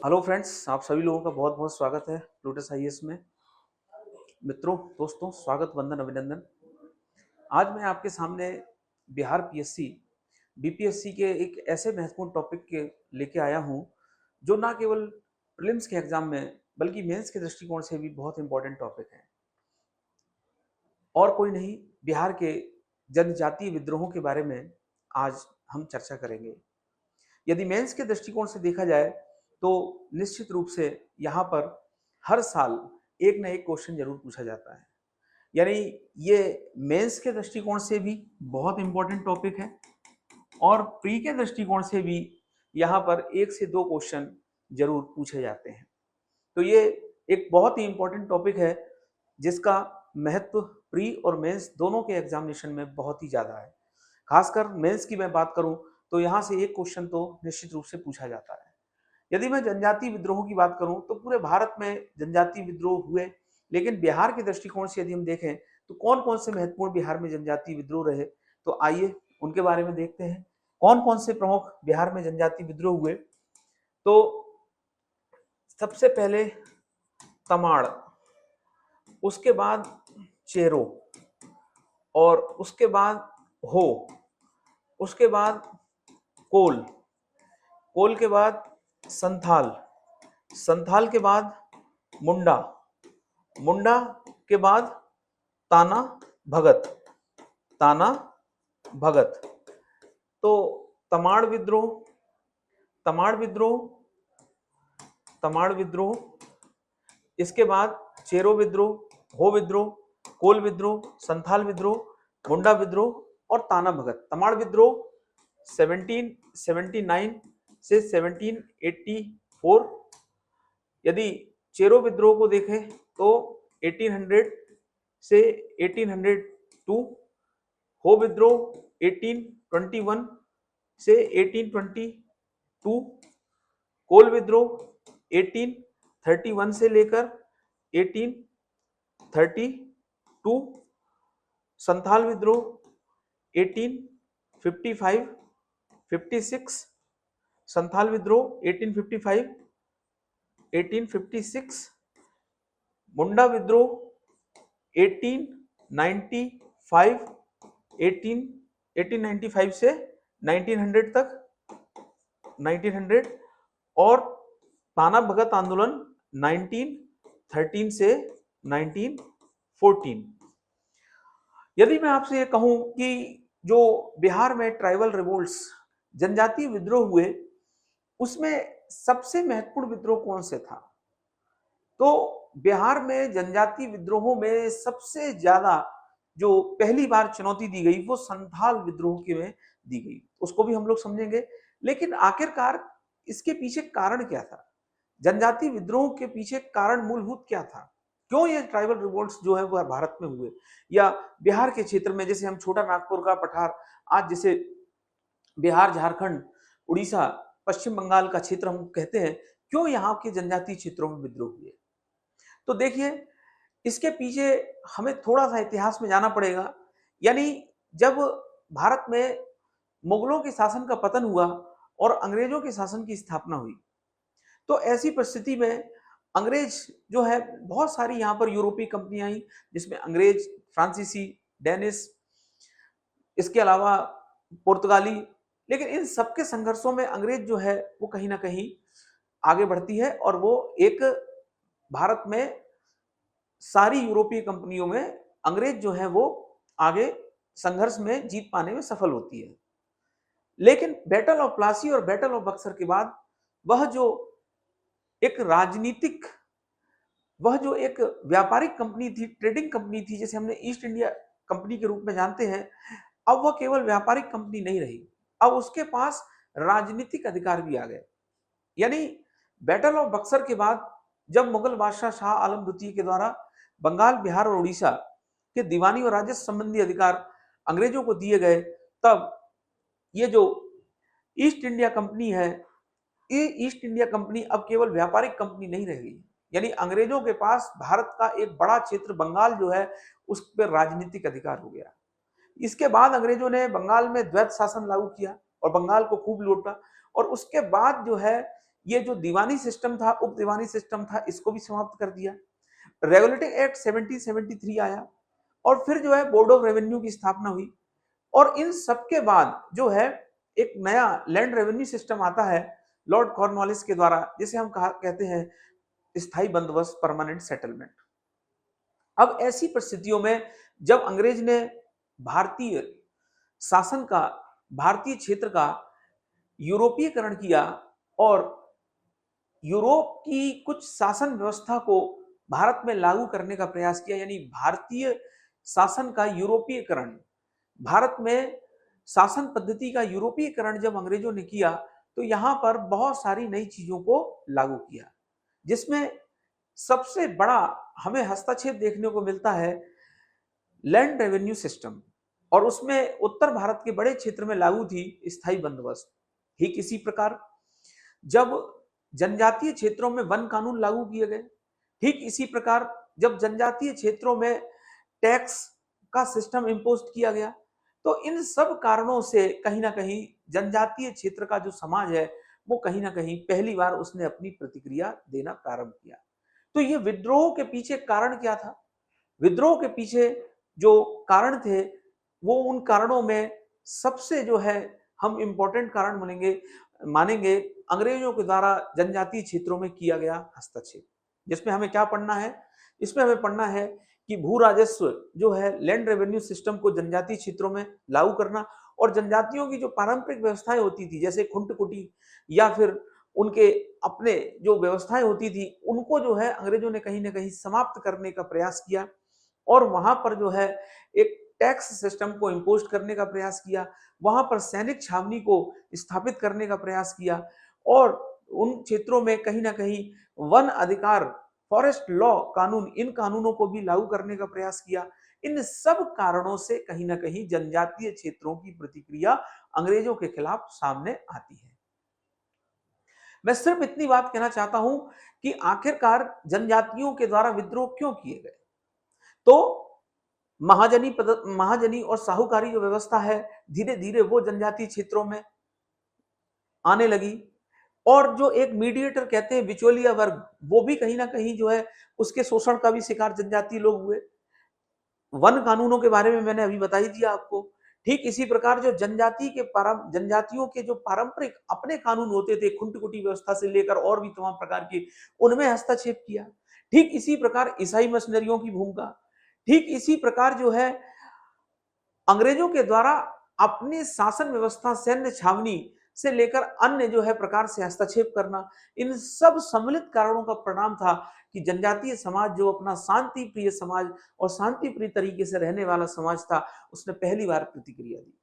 Hello friends, आप सभी लोगों का बहुत बहुत स्वागत है लोटस आईएएस में। मित्रों, दोस्तों, स्वागत, वंदन, अभिनंदन। आज मैं आपके सामने बिहार पीएससी बीपीएससी के एक ऐसे महत्वपूर्ण टॉपिक के लेके आया हूं जो ना केवल प्रीलिम्स के एग्जाम में बल्कि मेंस के दृष्टिकोण से भी बहुत इंपॉर्टेंट टॉपिक है। और कोई नहीं, बिहार के जनजातीय विद्रोहों के बारे में आज हम चर्चा करेंगे। यदि मेंस के दृष्टिकोण से देखा जाए तो निश्चित रूप से यहाँ पर हर साल एक ना एक क्वेश्चन जरूर पूछा जाता है। यानी ये मेंस के दृष्टिकोण से भी बहुत इंपॉर्टेंट टॉपिक है और प्री के दृष्टिकोण से भी यहाँ पर एक से दो क्वेश्चन जरूर पूछे जाते हैं। तो ये एक बहुत ही इंपॉर्टेंट टॉपिक है जिसका महत्व प्री और मेंस दोनों के एग्जामिनेशन में बहुत ही ज्यादा है। खासकर मेंस की मैं बात करूं तो यहाँ से एक क्वेश्चन तो निश्चित रूप से पूछा जाता है। यदि मैं जनजातीय विद्रोह की बात करूं तो पूरे भारत में जनजातीय विद्रोह हुए, लेकिन बिहार के दृष्टिकोण से यदि हम देखें तो कौन कौन से महत्वपूर्ण बिहार में जनजातीय विद्रोह रहे, तो आइए उनके बारे में देखते हैं। कौन कौन से प्रमुख बिहार में जनजातीय विद्रोह हुए। तो सबसे पहले तमाड़, उसके बाद चेरो, और उसके बाद हो, उसके बाद कोल, कोल के बाद संथाल, संथाल के बाद मुंडा, मुंडा के बाद ताना भगत, ताना भगत। तो तमाड़ विद्रोह, तमाड़ विद्रोह, तमाड़ विद्रोह, इसके बाद चेरो विद्रोह, हो विद्रोह, कोल विद्रोह, संथाल विद्रोह, मुंडा विद्रोह और ताना भगत। तमाड़ विद्रोह 1779 से 1784। यदि चेरो विद्रोह को देखें तो 1800 से 1802, हो विद्रोह 1821 से 1822, कोल विद्रोह 1831 से लेकर 1832, संथाल विद्रोह 1855 56, संथाल विद्रोह 1855 1856, मुंडा विद्रोह 1895 1895 से 1900 तक, 1900, और ताना भगत आंदोलन 1913 से 1914। यदि मैं आपसे ये कहूं कि जो बिहार में ट्राइबल रिवोल्ट्स, जनजातीय विद्रोह हुए, उसमें सबसे महत्वपूर्ण विद्रोह कौन से था, तो बिहार में जनजातीय विद्रोहों में सबसे ज्यादा जो पहली बार चुनौती दी गई वो संथाल विद्रोह के में दी गई। उसको भी हम लोग समझेंगे, लेकिन आखिरकार इसके पीछे कारण क्या था, जनजातीय विद्रोह के पीछे कारण मूलभूत क्या था, क्यों ये ट्राइबल रिवोल्ट्स जो है वह भारत में हुए, या बिहार के क्षेत्र में, जैसे हम छोटा नागपुर का पठार, आज जैसे बिहार, झारखंड, उड़ीसा, पश्चिम बंगाल का क्षेत्र हम कहते हैं, क्यों यहाँ के जनजातीय क्षेत्रों में विद्रोह हुए। तो देखिए, इसके पीछे हमें थोड़ा सा इतिहास में जाना पड़ेगा। यानी जब भारत में मुगलों के शासन का पतन हुआ और अंग्रेजों के शासन की स्थापना हुई, तो ऐसी परिस्थिति में अंग्रेज जो है, बहुत सारी यहाँ पर यूरोपीय कंपनियां आई, जिसमें अंग्रेज, फ्रांसीसी, डेनिश, इसके अलावा पुर्तगाली। लेकिन इन सबके संघर्षों में अंग्रेज जो है वो कहीं ना कहीं आगे बढ़ती है और वो एक भारत में सारी यूरोपीय कंपनियों में अंग्रेज जो है वो आगे संघर्ष में जीत पाने में सफल होती है। लेकिन बैटल ऑफ प्लासी और बैटल ऑफ बक्सर के बाद वह जो एक राजनीतिक, वह जो एक व्यापारिक कंपनी थी, ट्रेडिंग कंपनी थी, जैसे हमने ईस्ट इंडिया कंपनी के रूप में जानते हैं, अब वह केवल व्यापारिक कंपनी नहीं रही, अब उसके पास राजनीतिक अधिकार भी आ गए। यानी बैटल ऑफ बक्सर के बाद जब मुगल बादशाह शाह आलम द्वितीय के द्वारा बंगाल, बिहार और उड़ीसा के दीवानी और राजस्व संबंधी अधिकार अंग्रेजों को दिए गए, तब ये जो ईस्ट इंडिया कंपनी है, ये ईस्ट इंडिया कंपनी अब केवल व्यापारिक कंपनी नहीं रह गई। यानी अंग्रेजों के पास भारत का एक बड़ा क्षेत्र बंगाल जो है उस पर राजनीतिक अधिकार हो गया। इसके बाद अंग्रेजों ने बंगाल में द्वैत शासन लागू किया और बंगाल को खूब लूटा, और उसके बाद जो है ये जो दीवानी सिस्टम था, उप दीवानी सिस्टम था, इसको भी समाप्त कर दिया। रेगुलेटिंग एक्ट 1773 आया और फिर जो है बोर्ड ऑफ रेवेन्यू की स्थापना हुई। और इन सब के बाद जो है एक नया लैंड रेवेन्यू सिस्टम आता है लॉर्ड कॉर्नवालिस के द्वारा, जिसे हम कहते हैं स्थायी बंदोबस्त, परमानेंट सेटलमेंट। अब ऐसी परिस्थितियों में जब अंग्रेज ने भारतीय शासन का, भारतीय क्षेत्र का यूरोपीयकरण किया और यूरोप की कुछ शासन व्यवस्था को भारत में लागू करने का प्रयास किया, यानी भारतीय शासन का यूरोपीयकरण, भारत में शासन पद्धति का यूरोपीयकरण जब अंग्रेजों ने किया तो यहां पर बहुत सारी नई चीजों को लागू किया, जिसमें सबसे बड़ा हमें हस्तक्षेप देखने को मिलता है लैंड रेवेन्यू सिस्टम, और उसमें उत्तर भारत के बड़े क्षेत्र में लागू थी स्थायी बंदोबस्त। ठीक इसी प्रकार जब जनजातीय क्षेत्रों में वन कानून लागू किए गए, ठीक इसी प्रकार जब जनजातीय क्षेत्रों में टैक्स का सिस्टम इम्पोज किया गया, तो इन सब कारणों से कहीं ना कहीं जनजातीय क्षेत्र का जो समाज है वो कहीं ना कहीं पहली बार उसने अपनी प्रतिक्रिया देना प्रारंभ किया। तो ये विद्रोह के पीछे कारण क्या था? विद्रोह के पीछे जो कारण थे वो उन कारणों में सबसे जो है हम इंपॉर्टेंट कारण मानेंगे अंग्रेजों के द्वारा जनजातीय क्षेत्रों में किया गया हस्तक्षेप। जिसमें हमें क्या पढ़ना है? इसमें हमें पढ़ना है कि भू राजस्व जो है लैंड रेवेन्यू सिस्टम को जनजातीय क्षेत्रों में लागू करना, और जनजातियों की जो पारंपरिक व्यवस्थाएं होती थी जैसे खुंट कुटी या फिर उनके अपने जो व्यवस्थाएं होती थी उनको जो है अंग्रेजों ने कहीं ना कहीं समाप्त करने का प्रयास किया, और वहां पर जो है एक टैक्स सिस्टम को इम्पोज करने का प्रयास किया, वहां पर सैनिक छावनी को स्थापित करने का प्रयास किया, और उन क्षेत्रों में कहीं ना कहीं वन अधिकार, फॉरेस्ट लॉ कानून, इन कानूनों को भी लागू करने का प्रयास किया। इन सब कारणों से कहीं ना कहीं जनजातीय क्षेत्रों की प्रतिक्रिया अंग्रेजों के खिलाफ सामने आती है। मैं सिर्फ इतनी बात कहना चाहता हूं कि आखिरकार जनजातियों के द्वारा विद्रोह क्यों किए गए। तो महाजनी और साहूकारी जो व्यवस्था है धीरे धीरे वो जनजातीय क्षेत्रों में आने लगी, और जो एक मीडिएटर कहते हैं बिचौलिया वर्ग, वो भी कहीं ना कहीं जो है उसके शोषण का भी शिकार जनजातीय लोग हुए। वन कानूनों के बारे में मैंने अभी बता ही दिया आपको। ठीक इसी प्रकार जो जनजातियों के जो पारंपरिक अपने कानून होते थे, खुंट कुटी व्यवस्था से लेकर और भी तमाम प्रकार के, उनमें हस्तक्षेप किया। ठीक इसी प्रकार ईसाई मिशनरियों की भूमिका, ठीक इसी प्रकार जो है अंग्रेजों के द्वारा अपनी शासन व्यवस्था, सैन्य छावनी से लेकर अन्य जो है प्रकार से हस्तक्षेप करना, इन सब सम्मिलित कारणों का परिणाम था कि जनजातीय समाज जो अपना शांति प्रिय समाज और शांति प्रिय तरीके से रहने वाला समाज था, उसने पहली बार प्रतिक्रिया दी।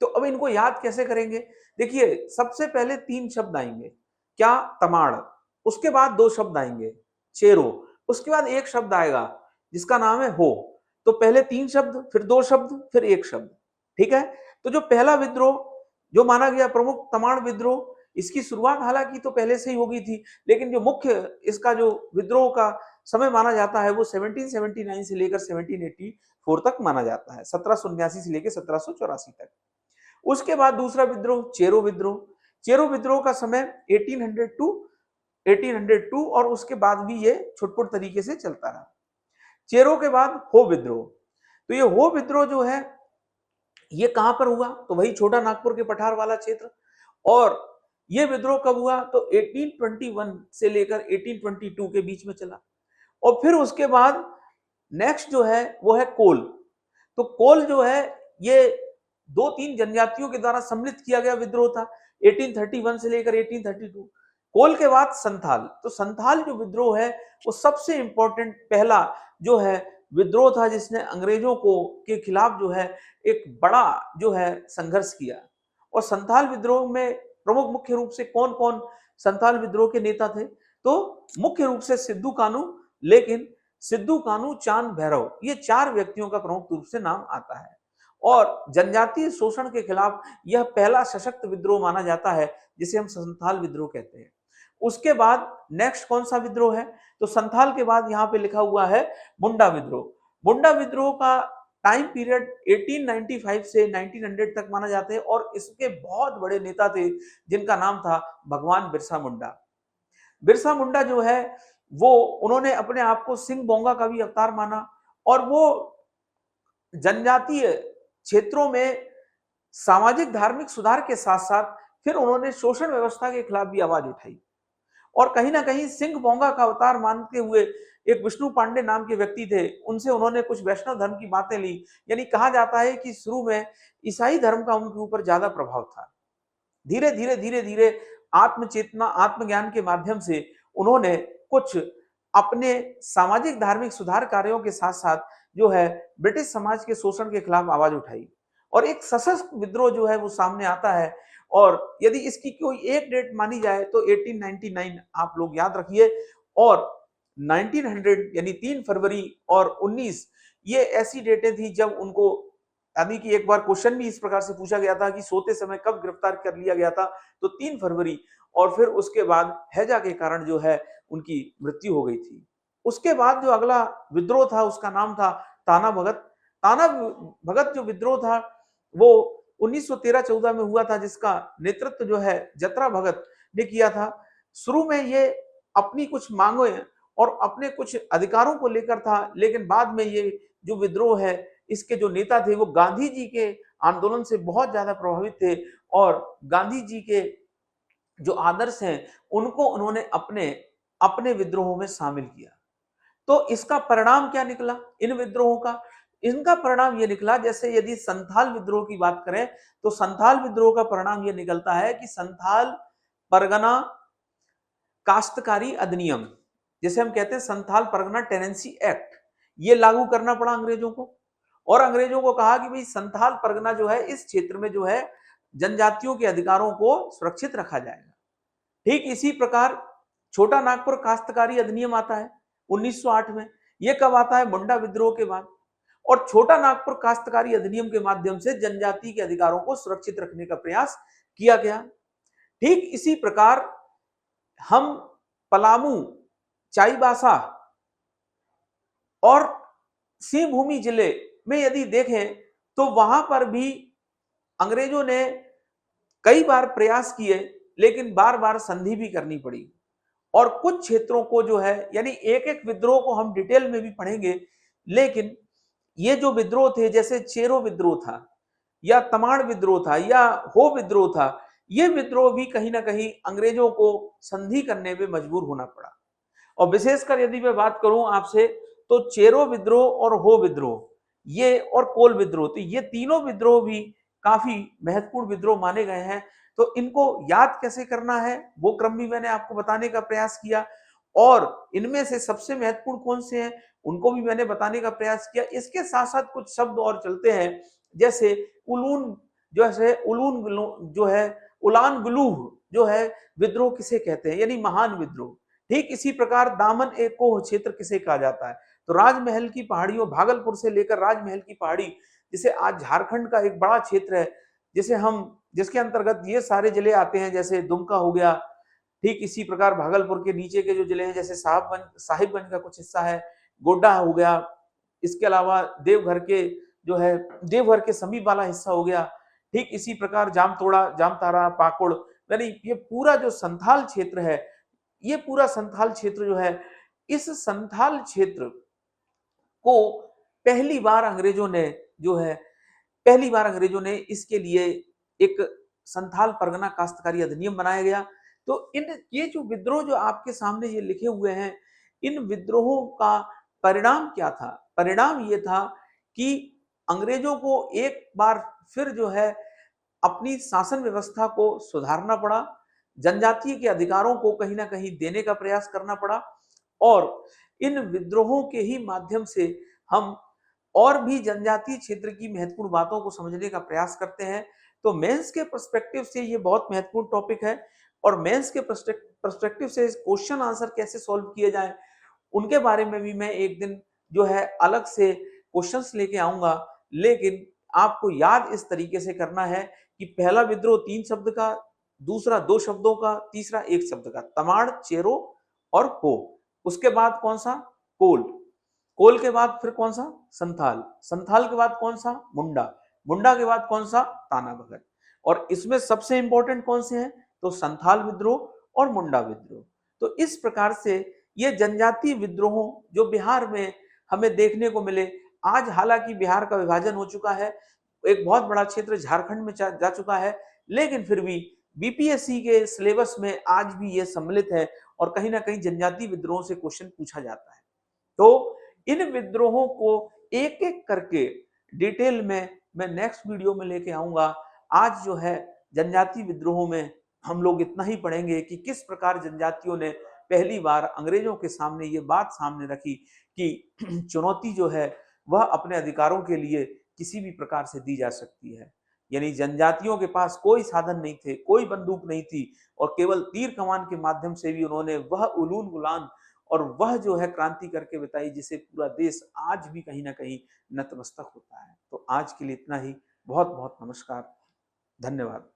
तो अब इनको याद कैसे करेंगे? देखिए, सबसे पहले 3 शब्द आएंगे। क्या? तमाड़। उसके बाद 2 शब्द आएंगे, चेरो। उसके बाद 1 शब्द आएगा जिसका नाम है हो। तो पहले 3 शब्द, फिर 2 शब्द, फिर 1 शब्द। ठीक है? तो जो पहला विद्रोह जो माना गया प्रमुख तमाड़ विद्रोह, इसकी शुरुआत हालांकि तो पहले से ही हो गई थी, लेकिन जो मुख्य इसका जो विद्रोह का समय माना जाता है वो 1779 से लेकर 1784 तक माना जाता है, 1779 से लेकर 1784 तक। उसके बाद दूसरा विद्रोह चेरो विद्रोह। चेरो विद्रोह का समय 1802 और उसके बाद भी ये छुटपुट तरीके से चलता रहा। चेरो के बाद हो विद्रोह। तो ये हो विद्रोह जो है ये कहां पर हुआ? तो वही छोटा नागपुर के पठार वाला क्षेत्र। और ये विद्रोह कब हुआ? तो 1821 से लेकर 1822 के बीच में चला। और फिर उसके बाद नेक्स्ट जो है वो है कोल। तो कोल जो है ये 2-3 जनजातियों के द्वारा सम्मिलित किया गया विद्रोह था 1831 से लेकर 1832। कोल के बाद संथाल। तो संथाल जो विद्रोह है वो सबसे इंपॉर्टेंट पहला जो है विद्रोह था जिसने अंग्रेजों को के खिलाफ जो है एक बड़ा जो है संघर्ष किया। और संथाल विद्रोह में प्रमुख मुख्य रूप से कौन कौन संथाल विद्रोह के नेता थे? तो मुख्य रूप से सिद्धू कानू, लेकिन सिद्धू कानू, चांद भैरव, ये 4 व्यक्तियों का प्रमुख रूप से नाम आता है। और जनजातीय शोषण के खिलाफ यह पहला सशक्त विद्रोह माना जाता है जिसे हम संथाल विद्रोह कहते हैं। उसके बाद नेक्स्ट कौन सा विद्रोह है? तो संथाल के बाद यहाँ पे लिखा हुआ है मुंडा विद्रोह। मुंडा विद्रोह का टाइम पीरियड 1895 से 1900 तक माना जाता है, और इसके बहुत बड़े नेता थे जिनका नाम था भगवान बिरसा मुंडा। बिरसा मुंडा जो है वो उन्होंने अपने आप को सिंह बोंगा का भी अवतार माना और वो जनजातीय क्षेत्रों में सामाजिक धार्मिक सुधार के साथ साथ फिर उन्होंने शोषण व्यवस्था के खिलाफ भी आवाज उठाई और कहीं ना कहीं सिंह बोंगा का अवतार मानते हुए एक विष्णु पांडे नाम के व्यक्ति थे, उनसे उन्होंने कुछ वैष्णव धर्म की बातें ली। यानी कहा जाता है कि शुरू में ईसाई धर्म का उनके ऊपर ज्यादा प्रभाव था। धीरे धीरे आत्मचेतना आत्मज्ञान के माध्यम से उन्होंने कुछ अपने सामाजिक धार्मिक सुधार कार्यों के साथ साथ जो है ब्रिटिश समाज के शोषण के खिलाफ आवाज उठाई और एक सशक्त विद्रोह जो है वो सामने आता है। और यदि इसकी कोई एक डेट मानी जाए तो 1899 आप लोग याद रखिए और 1900 यानी 3 फरवरी और 19 ये ऐसी डेटें थी जब उनको, यानी कि एक बार क्वेश्चन भी इस प्रकार से पूछा गया था कि सोते समय कब गिरफ्तार कर लिया गया था, तो 3 फरवरी और फिर उसके बाद हैजा के कारण जो है उनकी मृत्यु हो गई थी। उसके बाद जो अगला विद्रोह था उसका नाम था ताना भगत। ताना भगत जो विद्रोह था वो 1913-14 में हुआ था, जिसका नेतृत्व जो है जतरा भगत ने किया था। शुरू में ये अपनी कुछ मांगों और अपने कुछ अधिकारों को लेकर था, लेकिन बाद में ये जो विद्रोह है इसके जो नेता थे वो गांधी जी के आंदोलन से बहुत ज्यादा प्रभावित थे और गांधी जी के जो आदर्श हैं उनको उन्होंने अपने अपने विद्रोहों में शामिल किया। तो इसका परिणाम क्या निकला इन विद्रोहों का? इनका परिणाम ये निकला, जैसे यदि संथाल विद्रोह की बात करें तो संथाल विद्रोह का परिणाम ये निकलता है कि संथाल परगना काश्तकारी अधिनियम, जिसे हम कहते हैं संथाल परगना टेनेंसी एक्ट, ये लागू करना पड़ा अंग्रेजों को। और अंग्रेजों को कहा कि भाई संथाल परगना जो है इस क्षेत्र में जो है जनजातियों के अधिकारों को सुरक्षित रखा जाएगा। ठीक इसी प्रकार छोटा नागपुर काश्तकारी अधिनियम आता है 1908 में। यह कब आता है? मुंडा विद्रोह के बाद। और छोटा नागपुर काश्तकारी अधिनियम के माध्यम से जनजाति के अधिकारों को सुरक्षित रखने का प्रयास किया गया। ठीक इसी प्रकार हम पलामू, चाईबासा और सिंहभूमि जिले में यदि देखें तो वहां पर भी अंग्रेजों ने कई बार प्रयास किए, लेकिन बार बार संधि भी करनी पड़ी। और कुछ क्षेत्रों को जो है, यानी एक एक विद्रोह को हम डिटेल में भी पढ़ेंगे, लेकिन ये जो विद्रोह थे, जैसे चेरो विद्रोह था या तमाड़ विद्रोह था या हो विद्रोह था, ये विद्रोह भी कहीं ना कहीं अंग्रेजों को संधि करने में मजबूर होना पड़ा। और विशेषकर यदि मैं बात करूं आपसे तो चेरो विद्रोह और हो विद्रोह ये और कोल विद्रोह, तो ये तीनों विद्रोह भी काफी महत्वपूर्ण विद्रोह माने गए हैं। तो इनको याद कैसे करना है वो क्रम भी मैंने आपको बताने का प्रयास किया और इनमें से सबसे महत्वपूर्ण कौन से हैं उनको भी मैंने बताने का प्रयास किया। इसके साथ साथ कुछ शब्द और चलते हैं, जैसे उलून जो है उलान गुलूह जो है विद्रोह किसे कहते हैं, यानी महान विद्रोह। ठीक इसी प्रकार दामन एक कोह क्षेत्र किसे कहा जाता है? तो राजमहल की पहाड़ियों, भागलपुर से लेकर राजमहल की पहाड़ी, जिसे आज झारखंड का एक बड़ा क्षेत्र है, जिसके अंतर्गत ये सारे जिले आते हैं, जैसे दुमका हो गया। ठीक इसी प्रकार भागलपुर के नीचे के जो जिले हैं, जैसे साहिबगंज का कुछ हिस्सा है, गोड्डा हो गया, इसके अलावा देवघर के समीप वाला हिस्सा हो गया। ठीक इसी प्रकार जामतोड़ा, जामतारा, पाकुड़, यानी ये पूरा जो संथाल क्षेत्र है, ये पूरा संथाल क्षेत्र जो है, इस संथाल क्षेत्र को पहली बार अंग्रेजों ने इसके लिए एक संथाल परगना काश्तकारी अधिनियम बनाया गया। तो ये जो विद्रोह जो आपके सामने ये लिखे हुए हैं, इन विद्रोहों का परिणाम क्या था? परिणाम ये था कि अंग्रेजों को एक बार फिर जो है अपनी शासन व्यवस्था को सुधारना पड़ा, जनजातीय के अधिकारों को कहीं ना कहीं देने का प्रयास करना पड़ा। और इन विद्रोहों के ही माध्यम से हम और भी जनजातीय क्षेत्र की महत्वपूर्ण बातों को समझने का प्रयास करते हैं। तो मेंस के पर्सपेक्टिव से ये बहुत महत्वपूर्ण टॉपिक है और मेंस के पर्सपेक्टिव से क्वेश्चन आंसर कैसे सॉल्व किए जाए उनके बारे में भी मैं एक दिन जो है अलग से क्वेश्चंस लेके आऊंगा। लेकिन आपको याद इस तरीके से करना है कि पहला विद्रोह 3 शब्द का, दूसरा 2 शब्दों का, तीसरा 1 शब्द का, तमाड़, चेरो और हो। उसके बाद कौन सा? कोल। कोल के बाद फिर कौन सा? संथाल। संथाल के बाद कौन सा? मुंडा। मुंडा के बाद कौन सा? ताना भगत। और इसमें सबसे इंपॉर्टेंट कौन से हैं? तो संथाल विद्रोह और मुंडा विद्रोह। तो इस प्रकार से ये जनजातीय विद्रोह जो बिहार में हमें देखने को मिले, आज हालांकि बिहार का विभाजन हो चुका है, एक बहुत बड़ा क्षेत्र झारखंड में जा चुका है, लेकिन फिर भी बीपीएससी के सिलेबस में आज भी ये सम्मिलित है और कहीं ना कहीं जनजातीय विद्रोह से क्वेश्चन पूछा जाता है। तो इन विद्रोहों को एक एक करके डिटेल में मैं नेक्स्ट वीडियो में लेके आऊंगा। आज जो है जनजातीय विद्रोहों में हम लोग इतना ही पढ़ेंगे कि किस प्रकार जनजातियों ने पहली बार अंग्रेजों के सामने ये बात सामने रखी कि चुनौती जो है वह अपने अधिकारों के लिए किसी भी प्रकार से दी जा सकती है। यानी जनजातियों के पास कोई साधन नहीं थे, कोई बंदूक नहीं थी और केवल तीर कमान के माध्यम से भी उन्होंने वह उलून गुलान और वह जो है क्रांति करके बताई जिसे पूरा देश आज भी कहीं ना कहीं नतमस्तक होता है। तो आज के लिए इतना ही। बहुत बहुत नमस्कार, धन्यवाद।